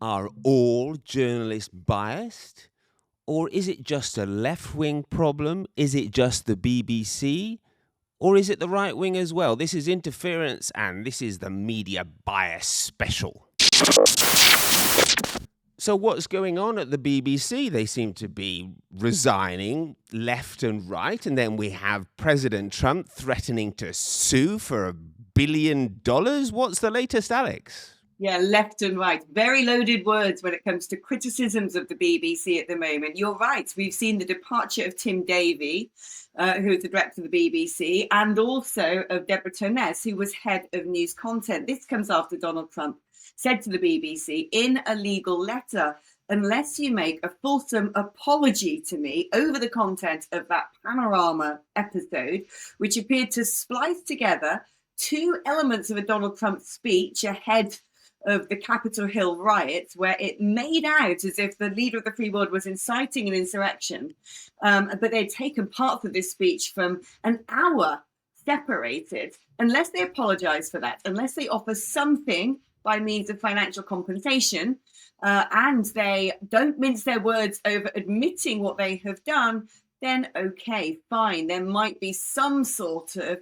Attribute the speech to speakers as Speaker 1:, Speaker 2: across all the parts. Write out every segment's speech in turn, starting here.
Speaker 1: Are all journalists biased? Or is it just a left-wing problem? Is it just the BBC? Or is it the right wing as well? This is Interference, and this is the Media Bias Special. So what's going on at the BBC? They seem to be resigning left and right, and then we have President Trump threatening to sue for $1 billion. What's the latest, Alex?
Speaker 2: Yeah, left and right. Very loaded words when it comes to criticisms of the BBC at the moment. You're right. We've seen the departure of Tim Davie, who is the director of the BBC, and also of Deborah Tonez, who was head of news content. This comes after Donald Trump said to the BBC in a legal letter, unless you make a fulsome apology to me over the content of that Panorama episode, which appeared to splice together two elements of a Donald Trump speech ahead of the Capitol Hill riots, where it made out as if the leader of the free world was inciting an insurrection, but they'd taken parts of this speech from an hour separated. Unless they apologize for that, unless they offer something by means of financial compensation, and they don't mince their words over admitting what they have done, then okay, fine, there might be some sort of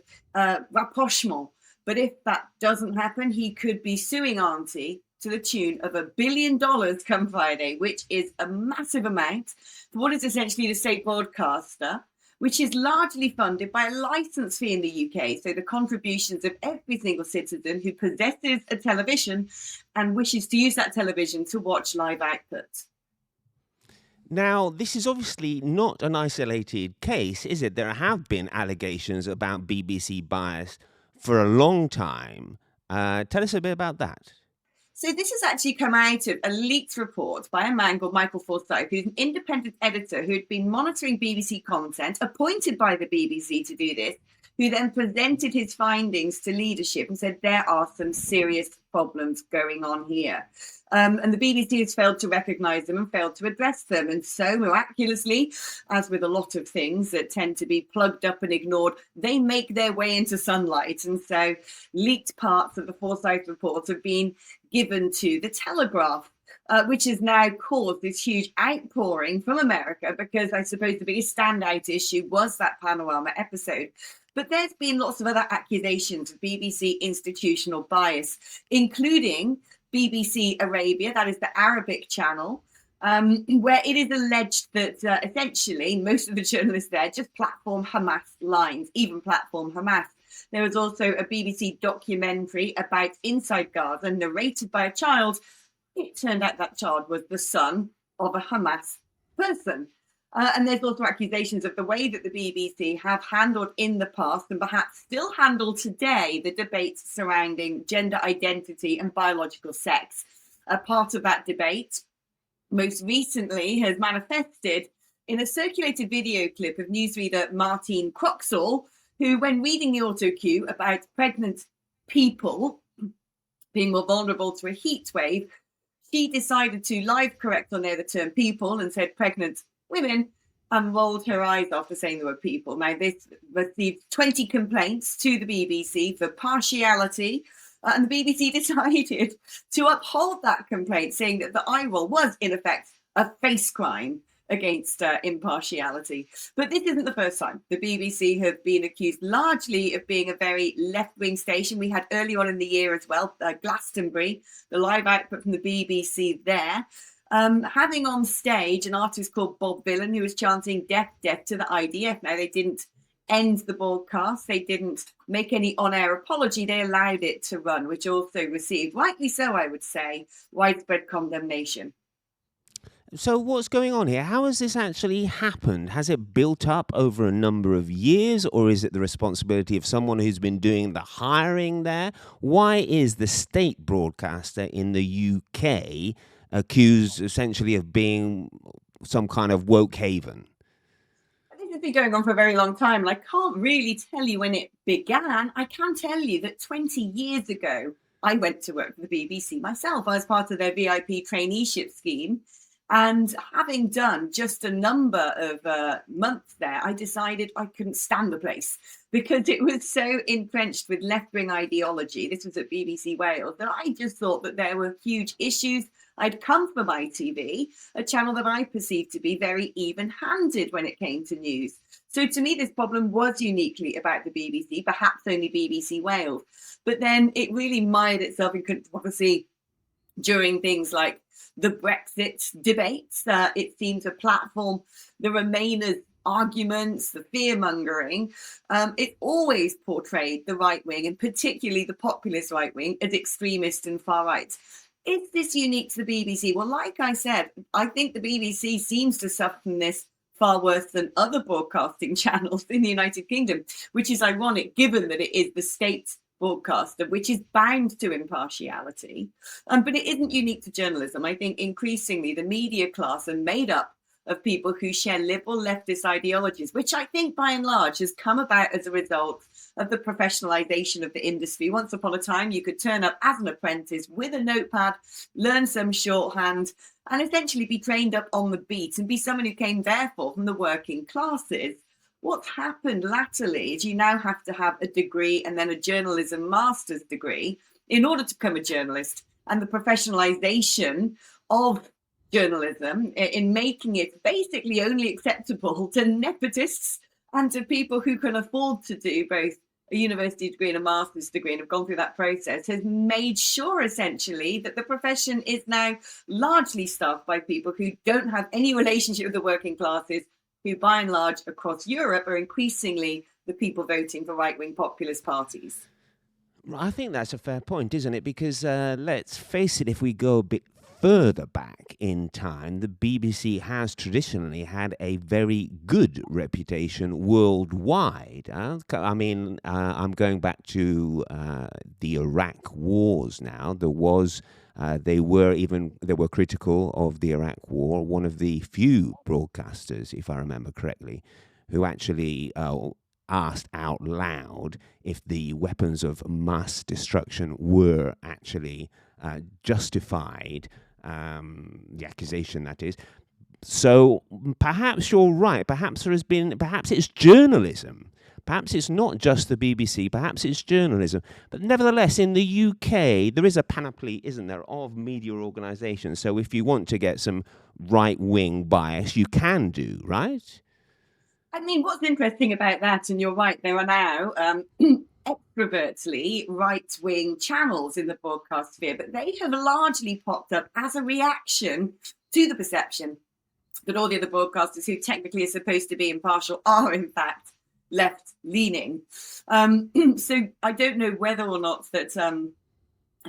Speaker 2: rapprochement. But if that doesn't happen, he could be suing Auntie to the tune of $1 billion come Friday, which is a massive amount for what is essentially the state broadcaster, which is largely funded by a license fee in the UK. So the contributions of every single citizen who possesses a television and wishes to use that television to watch live output.
Speaker 1: Now, this is obviously not an isolated case, is it? There have been allegations about BBC bias for a long time. Tell us a bit about that.
Speaker 2: So this has actually come out of a leaked report by a man called Michael Forsyth, who's an independent editor who'd been monitoring BBC content, appointed by the BBC to do this, who then presented his findings to leadership and said there are some serious problems going on here. And the BBC has failed to recognise them and failed to address them. And so miraculously, as with a lot of things that tend to be plugged up and ignored, they make their way into sunlight. And so leaked parts of the Forsyth report have been given to the Telegraph, which has now caused this huge outpouring from America, because I suppose the biggest standout issue was that Panorama episode. But there's been lots of other accusations of BBC institutional bias, including BBC Arabia, that is the Arabic channel, where it is alleged that essentially most of the journalists there just platform Hamas lines, even platform Hamas. There was also a BBC documentary about inside Gaza narrated by a child. It turned out that child was the son of a Hamas person. And there's also accusations of the way that the BBC have handled in the past, and perhaps still handle today, the debates surrounding gender identity and biological sex. A part of that debate, most recently, has manifested in a circulated video clip of newsreader Martine Croxall, who, when reading the auto cue about pregnant people being more vulnerable to a heat wave, she decided to live correct on there the term people and said pregnant women, and rolled her eyes after saying there were people. Now, this received 20 complaints to the BBC for partiality, and the BBC decided to uphold that complaint, saying that the eye roll was, in effect, a face crime against impartiality. But this isn't the first time the BBC have been accused largely of being a very left-wing station. We had early on in the year as well, Glastonbury, the live output from the BBC there, having on stage an artist called Bob Villan, who was chanting death, death to the IDF. Now, they didn't end the broadcast. They didn't make any on-air apology. They allowed it to run, which also received, rightly so, I would say, widespread condemnation.
Speaker 1: So what's going on here? How has this actually happened? Has it built up over a number of years, or is it the responsibility of someone who's been doing the hiring there? Why is the state broadcaster in the UK accused essentially of being some kind of woke haven?
Speaker 2: This has been going on for a very long time, and I can't really tell you when it began. I can tell you that 20 years ago, I went to work for the BBC myself. I was part of their VIP traineeship scheme. And having done just a number of months there, I decided I couldn't stand the place because it was so entrenched with left-wing ideology. This was at BBC Wales, that I just thought that there were huge issues I'd come from ITV, a channel that I perceived to be very even-handed when it came to news. So to me, this problem was uniquely about the BBC, perhaps only BBC Wales. But then it really mired itself in controversy during things like the Brexit debates. It seemed to platform the Remainers' arguments, the fear-mongering. It always portrayed the right wing, and particularly the populist right wing, as extremist and far right. Is this unique to the BBC? Well, like I said, I think the BBC seems to suffer from this far worse than other broadcasting channels in the United Kingdom, which is ironic given that it is the state broadcaster, which is bound to impartiality. But it isn't unique to journalism. I think increasingly the media class are made up of people who share liberal leftist ideologies, which I think by and large has come about as a result of the professionalization of the industry. Once upon a time, you could turn up as an apprentice with a notepad, learn some shorthand, and essentially be trained up on the beat and be someone who came therefore from the working classes. What's happened latterly is you now have to have a degree and then a journalism master's degree in order to become a journalist. And the professionalization of journalism in making it basically only acceptable to nepotists and to people who can afford to do both a university degree and a master's degree and have gone through that process has made sure essentially that the profession is now largely staffed by people who don't have any relationship with the working classes, who by and large across Europe are increasingly the people voting for right-wing populist parties.
Speaker 1: I think that's a fair point, isn't it? Because let's face it, if we go a bit further back in time, the BBC has traditionally had a very good reputation worldwide. I'm going back to the Iraq wars now. They were critical of the Iraq war. One of the few broadcasters, if I remember correctly, who actually asked out loud if the weapons of mass destruction were actually justified, the accusation that is. So perhaps you're right. Perhaps it's journalism. Perhaps it's not just the BBC, perhaps it's journalism. But nevertheless, in the UK, there is a panoply, isn't there, of media organisations. So if you want to get some right-wing bias, you can do, right?
Speaker 2: I mean, what's interesting about that, and you're right, there are now extrovertly right-wing channels in the broadcast sphere, but they have largely popped up as a reaction to the perception that all the other broadcasters who technically are supposed to be impartial are in fact left-leaning. So I don't know whether or not that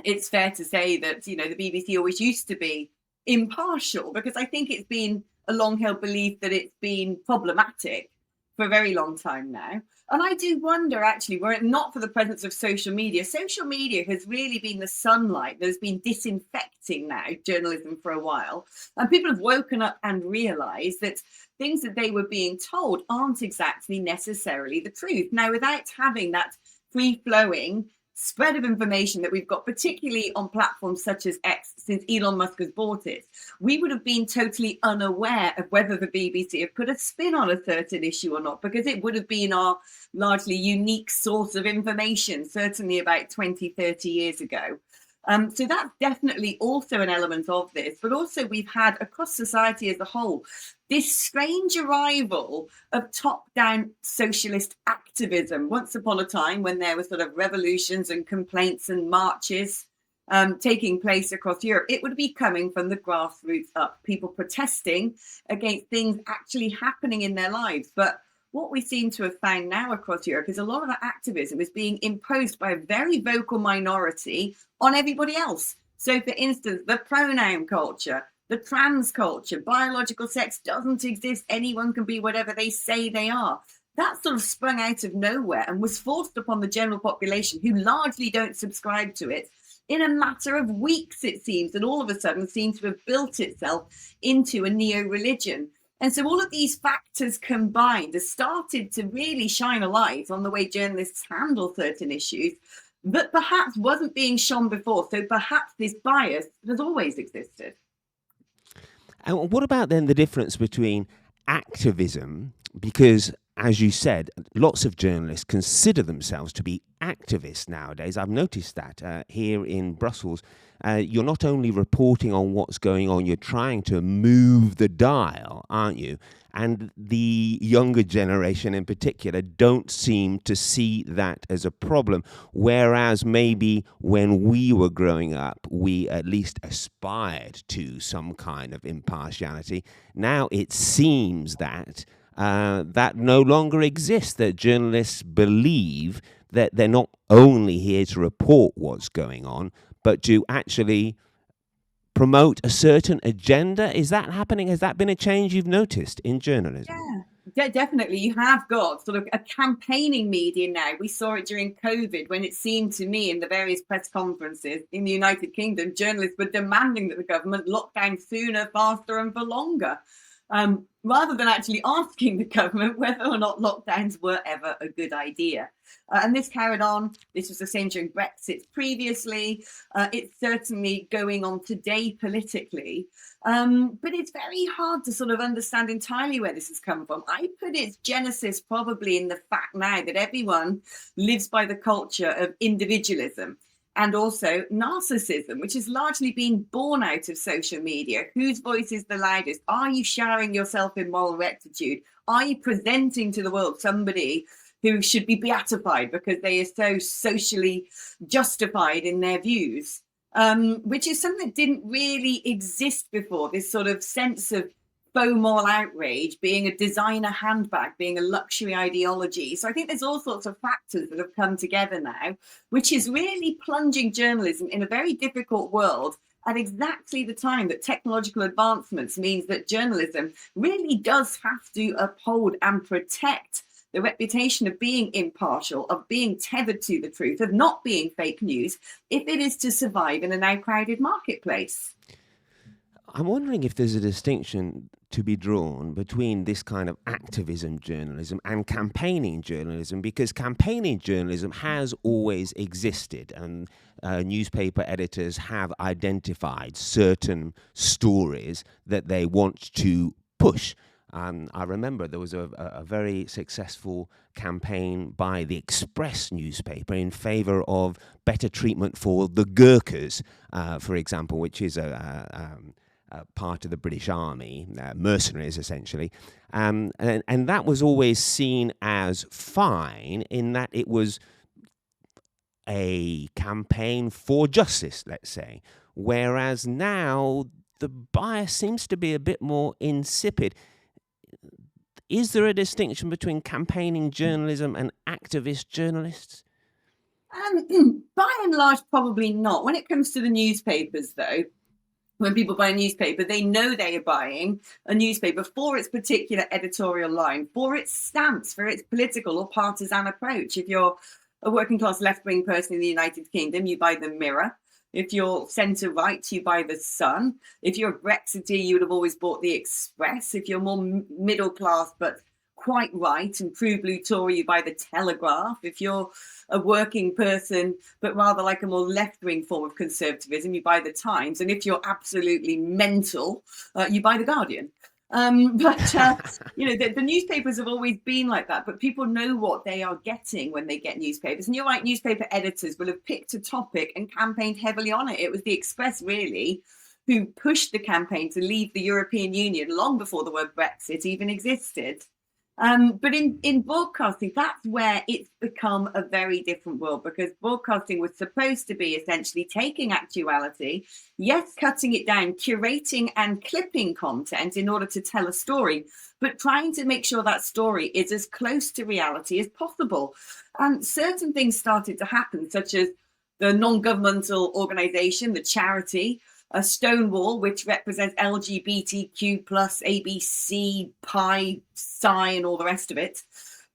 Speaker 2: it's fair to say that, the BBC always used to be impartial, because I think it's been a long-held belief that it's been problematic for a very long time now. And I do wonder, actually, were it not for the presence of social media has really been the sunlight that has been disinfecting now journalism for a while. And people have woken up and realized that things that they were being told aren't exactly necessarily the truth. Now, without having that free-flowing spread of information that we've got, particularly on platforms such as X, since Elon Musk has bought it, we would have been totally unaware of whether the BBC have put a spin on a certain issue or not, because it would have been our largely unique source of information, certainly about 20, 30 years ago. So that's definitely also an element of this. But also we've had across society as a whole this strange arrival of top-down socialist activism. Once upon a time when there were sort of revolutions and complaints and marches taking place across Europe, it would be coming from the grassroots up, people protesting against things actually happening in their lives. But what we seem to have found now across Europe is a lot of that activism is being imposed by a very vocal minority on everybody else. So, for instance, the pronoun culture, the trans culture, biological sex doesn't exist. Anyone can be whatever they say they are. That sort of sprung out of nowhere and was forced upon the general population, who largely don't subscribe to it, in a matter of weeks, it seems, and all of a sudden seems to have built itself into a neo-religion. And so all of these factors combined have started to really shine a light on the way journalists handle certain issues that perhaps wasn't being shone before. So perhaps this bias has always existed.
Speaker 1: And what about then the difference between activism? Because as you said, lots of journalists consider themselves to be activists nowadays. I've noticed that here in Brussels. You're not only reporting on what's going on, you're trying to move the dial, aren't you? And the younger generation in particular don't seem to see that as a problem. Whereas maybe when we were growing up, we at least aspired to some kind of impartiality. Now it seems that that no longer exists, that journalists believe that they're not only here to report what's going on, but to actually promote a certain agenda. Is that happening? Has that been a change you've noticed in journalism?
Speaker 2: Yeah, definitely. You have got sort of a campaigning media now. We saw it during COVID when it seemed to me in the various press conferences in the United Kingdom, journalists were demanding that the government lock down sooner, faster, and for longer, rather than actually asking the government whether or not lockdowns were ever a good idea. And this carried on. This was the same during Brexit previously. It's certainly going on today politically. But it's very hard to sort of understand entirely where this has come from. I put its genesis probably in the fact now that everyone lives by the culture of individualism and also narcissism, which has largely been born out of social media. Whose voice is the loudest? Are you showering yourself in moral rectitude? Are you presenting to the world somebody who should be beatified because they are so socially justified in their views? Which is something that didn't really exist before, this sort of sense of faux moral outrage being a designer handbag, being a luxury ideology. So I think there's all sorts of factors that have come together now, which is really plunging journalism in a very difficult world at exactly the time that technological advancements means that journalism really does have to uphold and protect the reputation of being impartial, of being tethered to the truth, of not being fake news, if it is to survive in a now crowded marketplace.
Speaker 1: I'm wondering if there's a distinction to be drawn between this kind of activism journalism and campaigning journalism, because campaigning journalism has always existed, and newspaper editors have identified certain stories that they want to push. I remember there was a very successful campaign by the Express newspaper in favor of better treatment for the Gurkhas, for example, which is a part of the British Army, mercenaries essentially. And that was always seen as fine in that it was a campaign for justice, let's say. Whereas now the bias seems to be a bit more insipid. Is there a distinction between campaigning journalism and activist journalists?
Speaker 2: By and large, probably not. When it comes to the newspapers, though, when people buy a newspaper, they know they are buying a newspaper for its particular editorial line, for its stance, for its political or partisan approach. If you're a working class left-wing person in the United Kingdom, you buy the Mirror. If you're centre-right, you buy the Sun. If you're a Brexiteer, you would have always bought the Express. If you're more middle class but quite right and true blue Tory, you buy the Telegraph. If you're a working person but rather like a more left-wing form of conservatism, you buy the Times. And if you're absolutely mental, you buy the Guardian. The newspapers have always been like that, but people know what they are getting when they get newspapers. And you're right, newspaper editors will have picked a topic and campaigned heavily on it. It was the Express, really, who pushed the campaign to leave the European Union long before the word Brexit even existed. But in broadcasting, that's where it's become a very different world, because broadcasting was supposed to be essentially taking actuality, yes, cutting it down, curating and clipping content in order to tell a story, but trying to make sure that story is as close to reality as possible. And certain things started to happen, such as the non-governmental organization, the charity, a Stonewall, which represents LGBTQ plus ABC, Pi, Psi, and all the rest of it,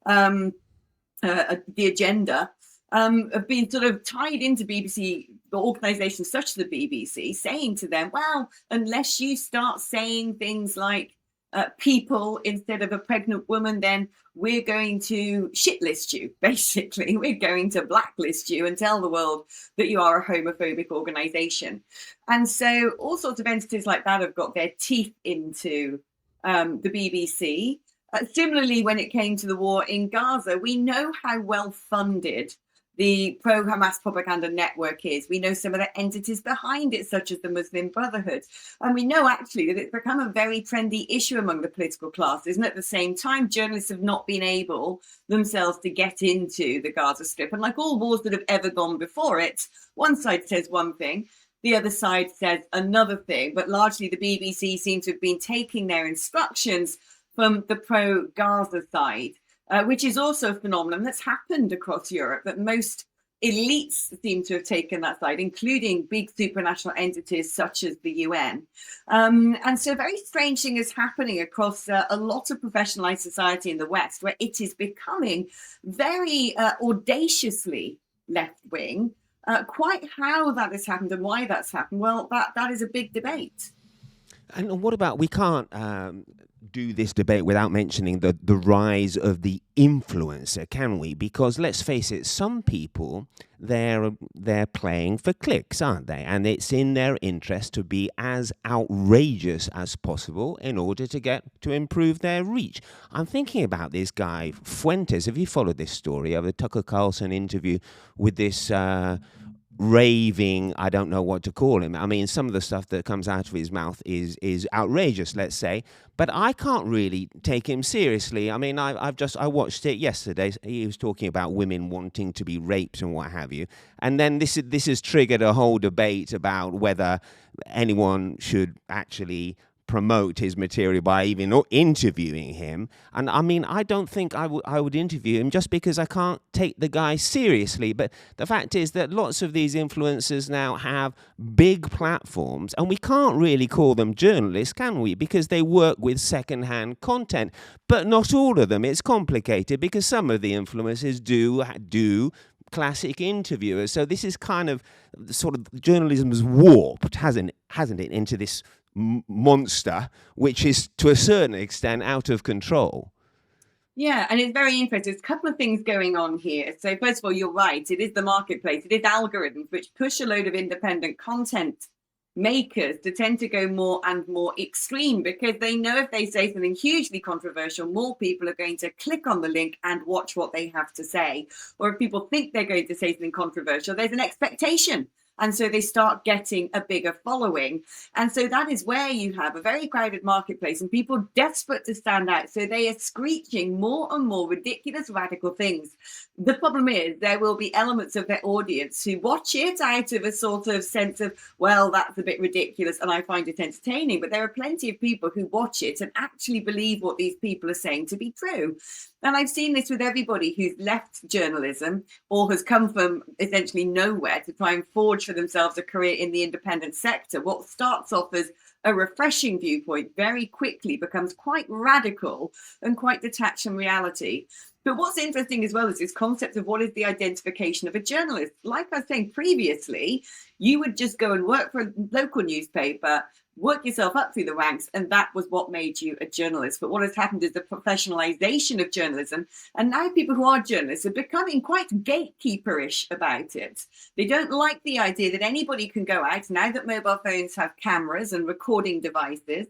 Speaker 2: the agenda, have been sort of tied into BBC, the organisations such as the BBC, saying to them, well, unless you start saying things like people instead of a pregnant woman, then we're going to shitlist you, basically. We're going to blacklist you and tell the world that you are a homophobic organisation. And so all sorts of entities like that have got their teeth into the BBC. Similarly, when it came to the war in Gaza, we know how well funded the pro-Hamas propaganda network is. We know some of the entities behind it, such as the Muslim Brotherhood. And we know actually that it's become a very trendy issue among the political classes. And at the same time, journalists have not been able themselves to get into the Gaza Strip. And like all wars that have ever gone before it, one side says one thing, the other side says another thing. But largely the BBC seems to have been taking their instructions from the pro-Gaza side. Which is also a phenomenon that's happened across Europe, that most elites seem to have taken that side, including big supranational entities such as the UN. And so a very strange thing is happening across a lot of professionalized society in the West, where it is becoming very audaciously left-wing. Quite how that has happened and why that's happened, well, that is a big debate.
Speaker 1: And what about, we can't do this debate without mentioning the rise of the influencer, can we? Because let's face it, some people, they're playing for clicks, aren't they? And it's in their interest to be as outrageous as possible in order to improve their reach. I'm thinking about this guy, Fuentes. Have you followed this story of a Tucker Carlson interview with this raving, I don't know what to call him. I mean, some of the stuff that comes out of his mouth is outrageous, let's say, but I can't really take him seriously. I mean, I watched it yesterday. He was talking about women wanting to be raped and what have you, and then this has triggered a whole debate about whether anyone should actually promote his material by even interviewing him. And I mean, I don't think I would interview him just because I can't take the guy seriously. But the fact is that lots of these influencers now have big platforms, and we can't really call them journalists, can we? Because they work with secondhand content. But not all of them. It's complicated because some of the influencers do classic interviewers. So this is kind of sort of journalism's warped, hasn't it, into this monster, which is to a certain extent out of control.
Speaker 2: Yeah, and it's very interesting. There's a couple of things going on here. So first of all, you're right. It is the marketplace. It is algorithms which push a load of independent content makers to tend to go more and more extreme, because they know if they say something hugely controversial, more people are going to click on the link and watch what they have to say. Or if people think they're going to say something controversial, there's an expectation. And so they start getting a bigger following. And so that is where you have a very crowded marketplace and people desperate to stand out. So they are screeching more and more ridiculous, radical things. The problem is there will be elements of their audience who watch it out of a sort of sense of, well, that's a bit ridiculous and I find it entertaining. But there are plenty of people who watch it and actually believe what these people are saying to be true. And I've seen this with everybody who's left journalism or has come from essentially nowhere to try and forge for themselves a career in the independent sector. What starts off as a refreshing viewpoint very quickly becomes quite radical and quite detached from reality. But what's interesting as well is this concept of what is the identification of a journalist. Like I was saying previously, you would just go and work for a local newspaper, work yourself up through the ranks, and that was what made you a journalist. But what has happened is the professionalization of journalism, and now people who are journalists are becoming quite gatekeeperish about it. They don't like the idea that anybody can go out, now that mobile phones have cameras and recording devices.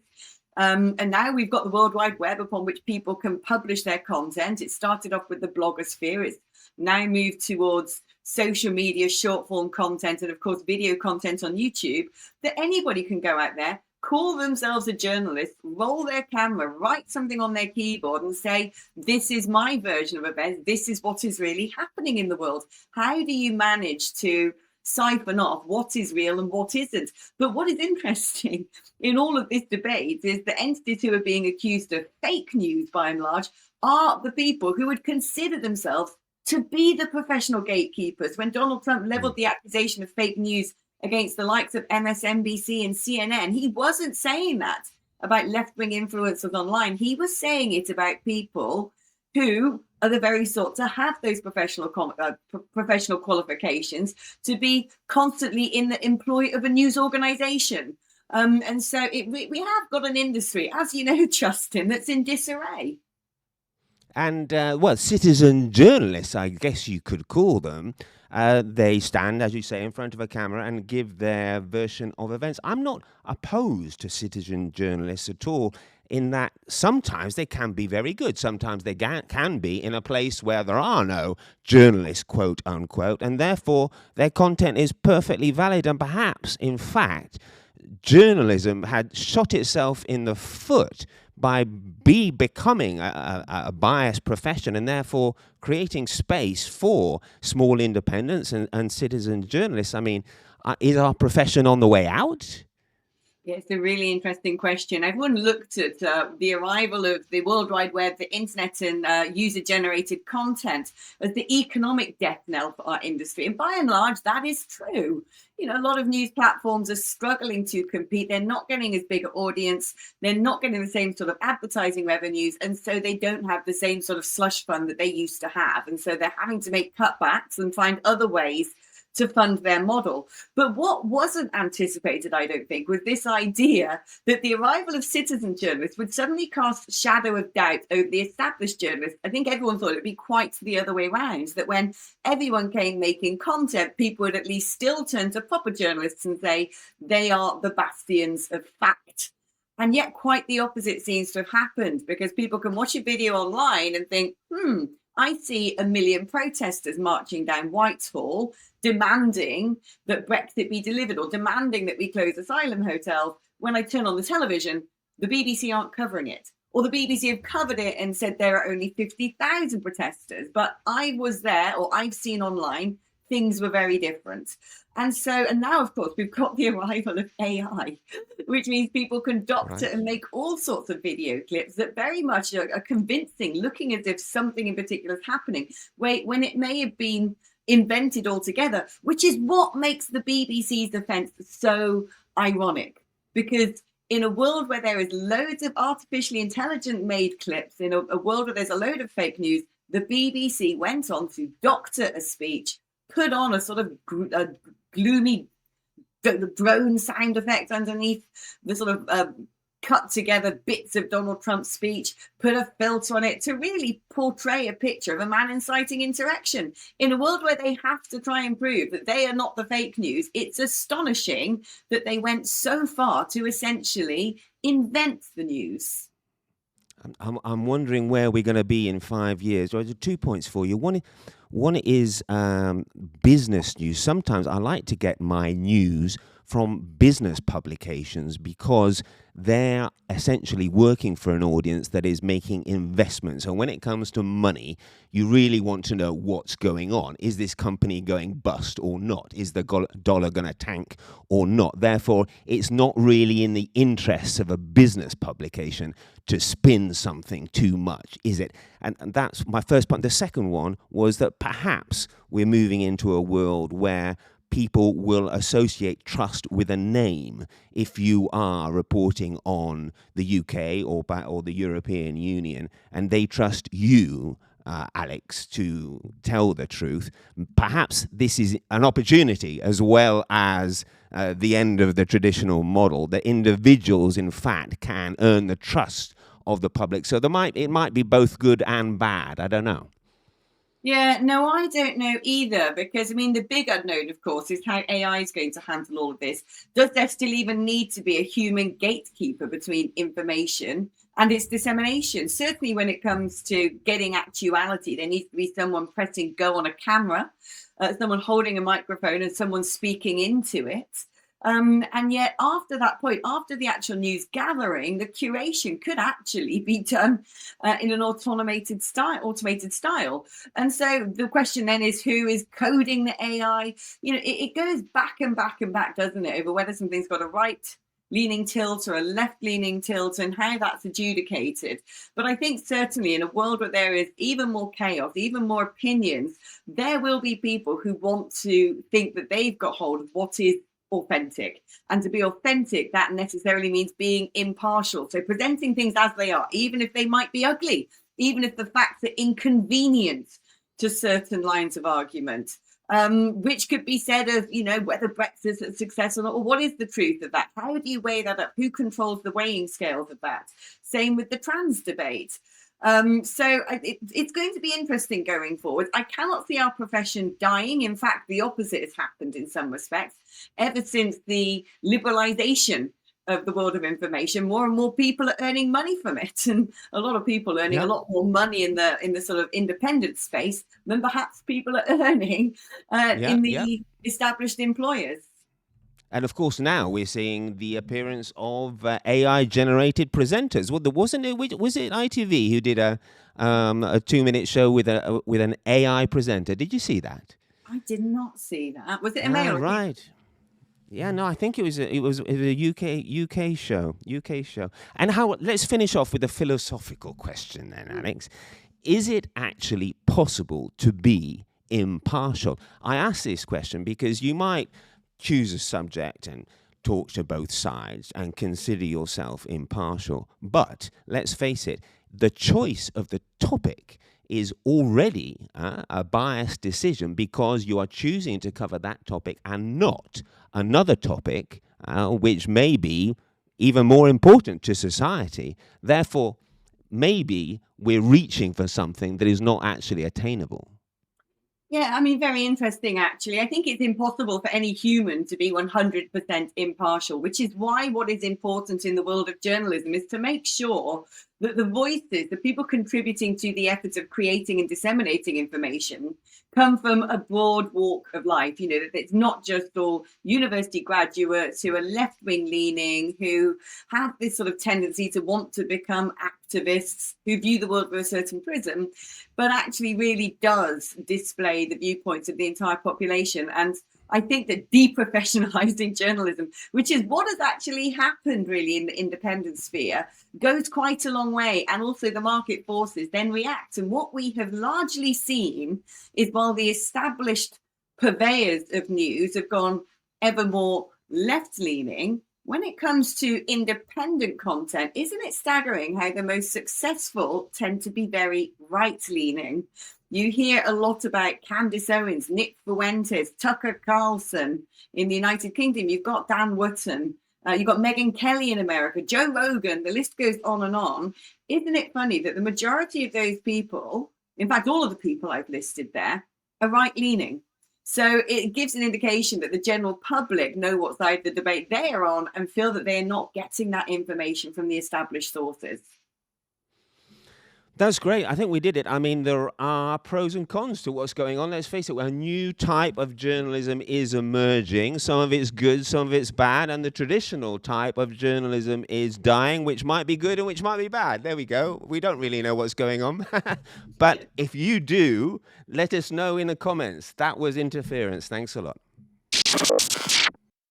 Speaker 2: And now we've got the World Wide Web upon which people can publish their content. It started off with the blogosphere. It's now moved towards social media, short form content, and of course, video content on YouTube, that anybody can go out there, call themselves a journalist, roll their camera, write something on their keyboard and say, this is my version of events. This is what is really happening in the world. How do you manage to siphon off what is real and what isn't? But what is interesting in all of this debate is the entities who are being accused of fake news by and large are the people who would consider themselves to be the professional gatekeepers. When Donald Trump leveled the accusation of fake news against the likes of MSNBC and CNN, he wasn't saying that about left-wing influencers online. He was saying it about people who are the very sort to have those professional qualifications to be constantly in the employ of a news organization. And so we have got an industry, as you know, Justin, that's in disarray.
Speaker 1: And, well, citizen journalists, I guess you could call them, they stand, as you say, in front of a camera and give their version of events. I'm not opposed to citizen journalists at all, in that sometimes they can be very good. Sometimes they can be in a place where there are no journalists, quote unquote, and therefore their content is perfectly valid. And perhaps, in fact, journalism had shot itself in the foot by becoming a biased profession, and therefore creating space for small independents and citizen journalists. I mean, is our profession on the way out?
Speaker 2: Yeah, it's a really interesting question. Everyone looked at the arrival of the World Wide Web, the internet, and user-generated content as the economic death knell for our industry. And by and large, that is true. You know, a lot of news platforms are struggling to compete. They're not getting as big an audience. They're not getting the same sort of advertising revenues. And so they don't have the same sort of slush fund that they used to have. And so they're having to make cutbacks and find other ways to fund their model. But what wasn't anticipated, I don't think, was this idea that the arrival of citizen journalists would suddenly cast a shadow of doubt over the established journalists. I think everyone thought it'd be quite the other way around, that when everyone came making content, people would at least still turn to proper journalists and say they are the bastions of fact. And yet quite the opposite seems to have happened, because people can watch a video online and think, I see 1 million protesters marching down Whitehall demanding that Brexit be delivered, or demanding that we close asylum hotels. When I turn on the television, the BBC aren't covering it. Or the BBC have covered it and said there are only 50,000 protesters. But I was there, or I've seen online, things were very different. And now, of course, we've got the arrival of AI, which means people can doctor and make all sorts of video clips that very much are convincing, looking as if something in particular is happening, when it may have been invented altogether, which is what makes the BBC's defense so ironic. Because in a world where there is loads of artificially intelligent made clips, in a world where there's a load of fake news, the BBC went on to doctor a speech, put on a sort of gloomy drone sound effect underneath the sort of cut together bits of Donald Trump's speech, put a filter on it to really portray a picture of a man inciting insurrection. In a world where they have to try and prove that they are not the fake news, it's astonishing that they went so far to essentially invent the news.
Speaker 1: I'm wondering where we're going to be in 5 years. Well, there are 2 points for you. One is business news. Sometimes I like to get my news from business publications, because they're essentially working for an audience that is making investments. So when it comes to money, you really want to know what's going on. Is this company going bust or not? Is the dollar going to tank or not? Therefore, it's not really in the interests of a business publication to spin something too much, is it? And that's my first point. The second one was that perhaps we're moving into a world where people will associate trust with a name. If you are reporting on the UK or the European Union, and they trust you, Alex, to tell the truth, perhaps this is an opportunity, as well as the end of the traditional model, that individuals, in fact, can earn the trust of the public. So it might be both good and bad. I don't know.
Speaker 2: Yeah, no, I don't know either, because I mean, the big unknown, of course, is how AI is going to handle all of this. Does there still even need to be a human gatekeeper between information and its dissemination? Certainly when it comes to getting actuality, there needs to be someone pressing go on a camera, someone holding a microphone, and someone speaking into it. And yet after that point, after the actual news gathering, the curation could actually be done in an automated style. And so the question then is, who is coding the AI? You know, it goes back and back and back, doesn't it, over whether something's got a right-leaning tilt or a left-leaning tilt, and how that's adjudicated. But I think certainly in a world where there is even more chaos, even more opinions, there will be people who want to think that they've got hold of what is authentic. And to be authentic, that necessarily means being impartial. So presenting things as they are, even if they might be ugly, even if the facts are inconvenient to certain lines of argument, which could be said of, you know, whether Brexit's a success or not, or what is the truth of that? How do you weigh that up? Who controls the weighing scales of that? Same with the trans debate. It's going to be interesting going forward. I cannot see our profession dying. In fact, the opposite has happened in some respects. Ever since the liberalization of the world of information, more and more people are earning money from it, and a lot of people earning a
Speaker 1: Yeah,
Speaker 2: lot more money in the sort of independent space than perhaps people are earning
Speaker 1: yeah,
Speaker 2: in
Speaker 1: yeah.
Speaker 2: the established employers.
Speaker 1: And of course, now we're seeing the appearance of AI-generated presenters. Well, there wasn't it? Was it ITV who did a 2-minute show with an AI presenter? Did you see that?
Speaker 2: I did not see that. Was it a
Speaker 1: Ah,
Speaker 2: male or female?
Speaker 1: right. Yeah, no, I think it was a UK show. And how? Let's finish off with a philosophical question then, Alex. Is it actually possible to be impartial? I ask this question because you might choose a subject and talk to both sides and consider yourself impartial. But let's face it, the choice of the topic is already a biased decision because you are choosing to cover that topic and not another topic which may be even more important to society. Therefore, maybe we're reaching for something that is not actually attainable.
Speaker 2: Yeah, I mean, very interesting, actually. I think it's impossible for any human to be 100% impartial, which is why what is important in the world of journalism is to make sure that the voices, the people contributing to the efforts of creating and disseminating information, come from a broad walk of life. You know, that it's not just all university graduates who are left wing leaning, who have this sort of tendency to want to become activists, who view the world through a certain prism, but actually really does display the viewpoints of the entire population. And I think that deprofessionalizing journalism, which is what has actually happened really in the independent sphere, goes quite a long way. And also the market forces then react. And what we have largely seen is while the established purveyors of news have gone ever more left leaning, when it comes to independent content, isn't it staggering how the most successful tend to be very right leaning? You hear a lot about Candace Owens, Nick Fuentes, Tucker Carlson in the United Kingdom. You've got Dan Wootton. You've got Megyn Kelly in America, Joe Rogan. The list goes on and on. Isn't it funny that the majority of those people, in fact, all of the people I've listed there, are right leaning? So it gives an indication that the general public know what side of the debate they are on and feel that they're not getting that information from the established sources.
Speaker 1: That's great. I think we did it. I mean, there are pros and cons to what's going on. Let's face it, a new type of journalism is emerging. Some of it's good, some of it's bad, and the traditional type of journalism is dying, which might be good and which might be bad. There we go. We don't really know what's going on. But if you do, let us know in the comments. That was Interference. Thanks a lot.